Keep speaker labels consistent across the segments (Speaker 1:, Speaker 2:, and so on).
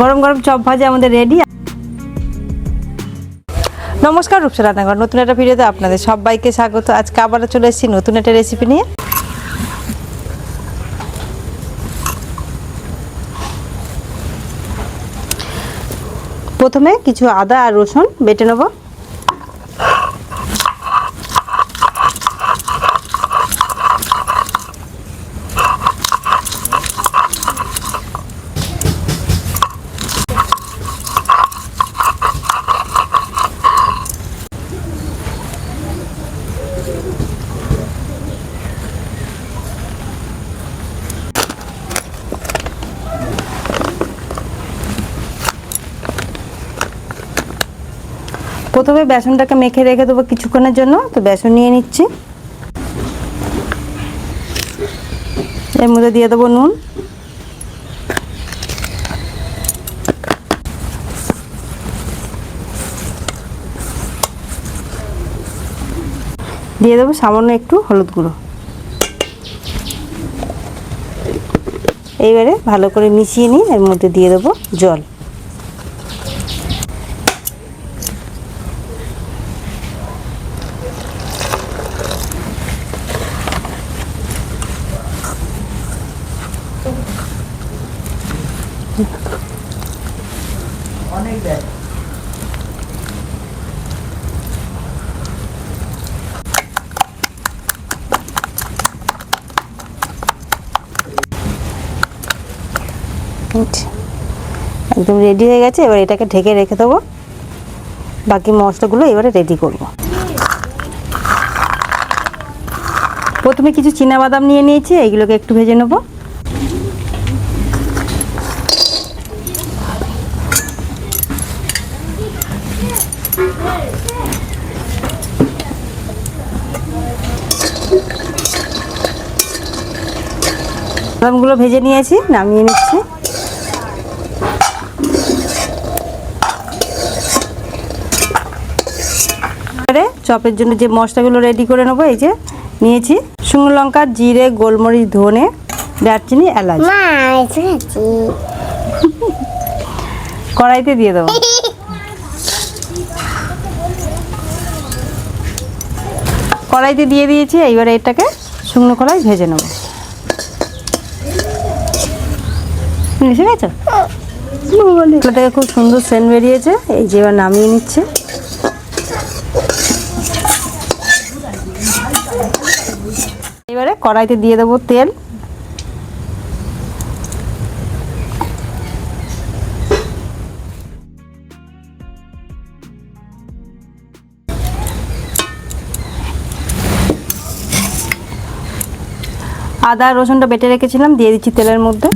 Speaker 1: গরম গরম চপ ভাজা আমাদের রেডি। নমস্কার, রূপসা রান্নাঘর নতুন একটা ভিডিওতে আপনাদের সবাইকে স্বাগত। আজকে আবারও চলে এসেছি নতুন একটা রেসিপি নিয়ে। প্রথমে কিছু আদা আর রসুন বেটে নেব। প্রথমে বেসনটাকে মেখে রেখে দেবো কিছুক্ষণের জন্য। তো বেসন নিয়ে নিচ্ছি, এর মধ্যে দিয়ে দেবো নুন, দিয়ে দেবো সামান্য একটু হলুদ গুঁড়ো। এইবারে ভালো করে মিশিয়ে নিই, এর মধ্যে দিয়ে দেবো জল। একদম রেডি হয়ে গেছে। এবার এটাকে ঢেকে রেখে দেবো, বাকি মশলাগুলো এবারে রেডি করব। প্রথমে কিছু চীনাবাদাম নিয়ে নিয়েছি, এইগুলোকে একটু ভেজে নেব। বাদামগুলো ভেজে নিয়েছি, নামিয়ে নিচ্ছি। চপের জন্য যে মশলাগুলো রেডি করে নেবো, এই যে নিয়েছি শুকনো লঙ্কা, জিরে, গোলমরিচ, ধনে, দারচিনি, এলাচ। কড়াইতে দিয়ে দেবো। কড়াইতে দিয়ে দিয়েছি, এইবারে এটাকে শুকনো কড়াই ভেজে নেবো। মিশে গেছে, এটা থেকে খুব সুন্দর সেন্ট বেরিয়েছে। এই যে এবার নামিয়ে নিচ্ছে। এবারে কড়াইতে দিয়ে দেবো তেল, আদা রসুনটা বেটে রেখেছিলাম দিয়ে দিচ্ছি তেলের মধ্যে।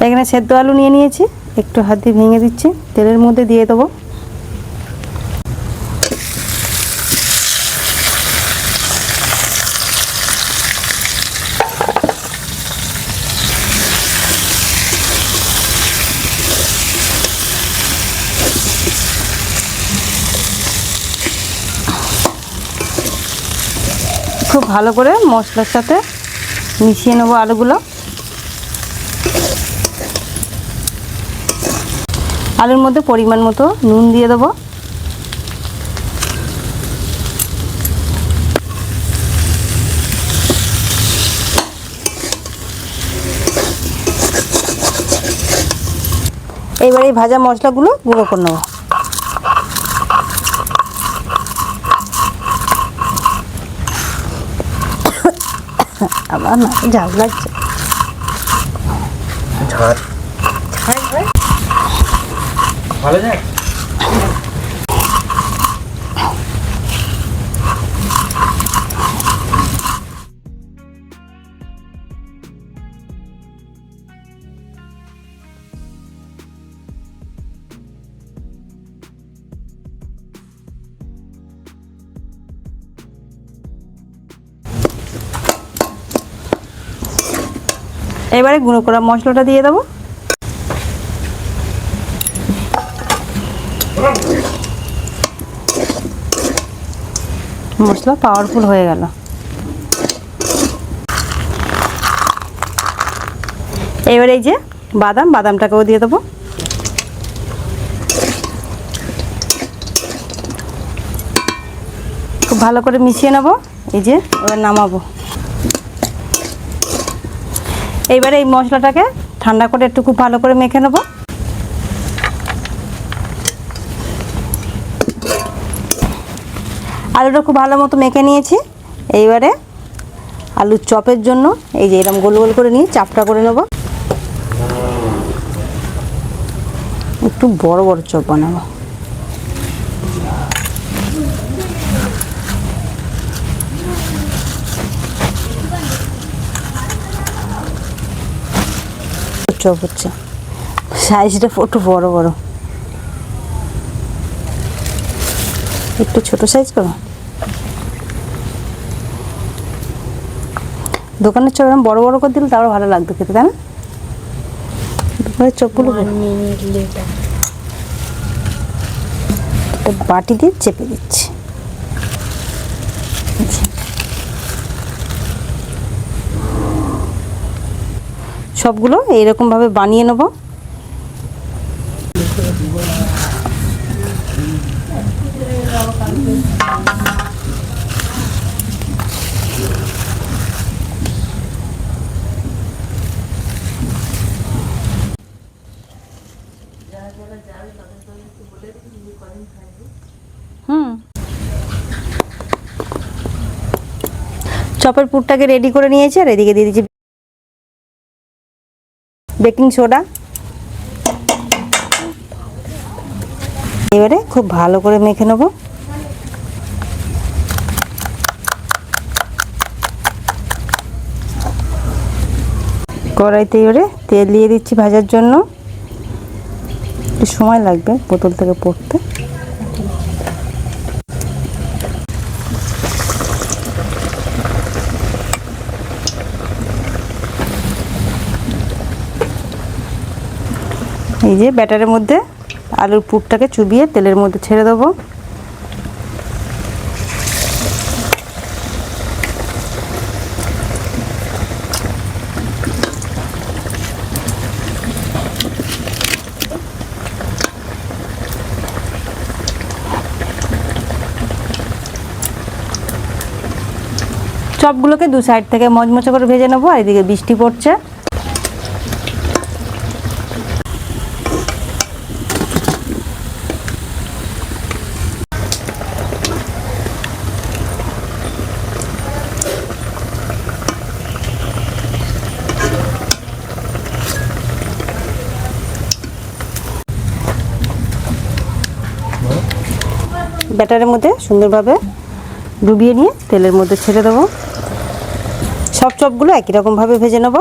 Speaker 1: এখানে সেদ্ধ আলু নিয়ে নিয়েছি, একটু হাত দিয়ে ভেঙে দিচ্ছি, তেলের মধ্যে দিয়ে দেবো। খুব ভালো করে মশলার সাথে মিশিয়ে নেবো আলুগুলো। আলুর মধ্যে পরিমাণ মতো নুন দিয়ে দেবো। এইবার এই ভাজা মশলাগুলো গুঁড়ো করে নেবো। আবার না ঝাল লাগছে, ভালো যায়। এবারে গুঁড়ো করা মশলাটা দিয়ে দেবো। মশলা পাওয়ারফুল হয়ে গেল। এবার এই যে বাদামটাকেও দিয়ে দেবো। খুব ভালো করে মিশিয়ে নেব। এই যে এবার নামাবো। এইবারে এই মশলাটাকে ঠান্ডা করে একটু খুব ভালো করে মেখে নেব। আলুটা খুব ভালো মতো মেখে নিয়েছি। এইবারে আলুর চপের জন্য এই যে এরকম গোল গোল করে নিয়ে চাপটা করে নেব। একটু বড় বড় চপ বানাবো। চপ হচ্ছে, সাইজটা একটু বড় বড়, একটু ছোট সাইজ করো। দোকানের চপ এরকম বড় বড় করে দিলে তারও ভালো লাগতো খেতে, তাই না? দোকানের চপগুলো বাটি দিয়ে চেপে দিচ্ছি। সবগুলো এইরকম ভাবে বানিয়ে নেব। চপের পুরটাকে রেডি করে নিয়েছি। আর এদিকে দিয়ে দিচ্ছি বেকিং সোডা। এবারে খুব ভালো করে মেখে নেব। কড়াইতে এবারে তেল দিয়ে দিচ্ছি ভাজার জন্য। একটু সময় লাগবে বোতল থেকে পড়তে। এই যে ব্যাটারের মধ্যে আলুর পুরটাকে চুবিয়ে তেলের মধ্যে ছেড়ে দেবো। চপগুলোকে দু সাইড থেকে মচমচে করে ভেজে নেবো। আর এদিকে বৃষ্টি পড়ছে। ব্যাটারের মধ্যে সুন্দরভাবে ডুবিয়ে নিয়ে তেলের মধ্যে ছেড়ে দেবো। সব চপগুলো একই রকমভাবে ভেজে নেব।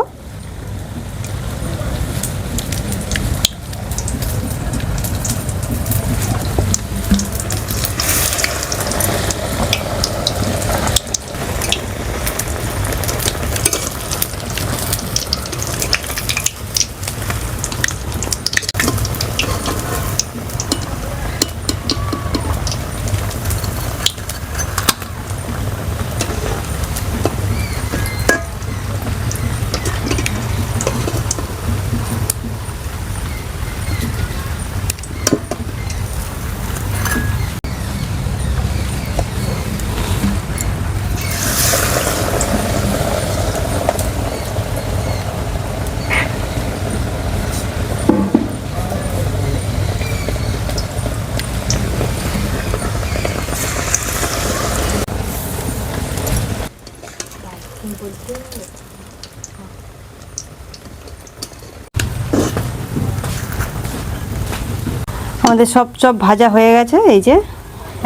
Speaker 1: আমাদের সব চপ ভাজা হয়ে গেছে। এই যে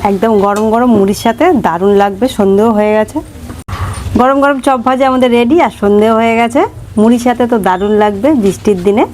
Speaker 1: একদম গরম গরম মুড়ির সাথে দারুণ লাগবে। সন্ধ্যেও হয়ে গেছে। গরম গরম চপ ভাজা আমাদের রেডি। আর সন্ধ্যেও হয়ে গেছে। মুড়ির সাথে তো দারুণ লাগবে বৃষ্টির দিনে।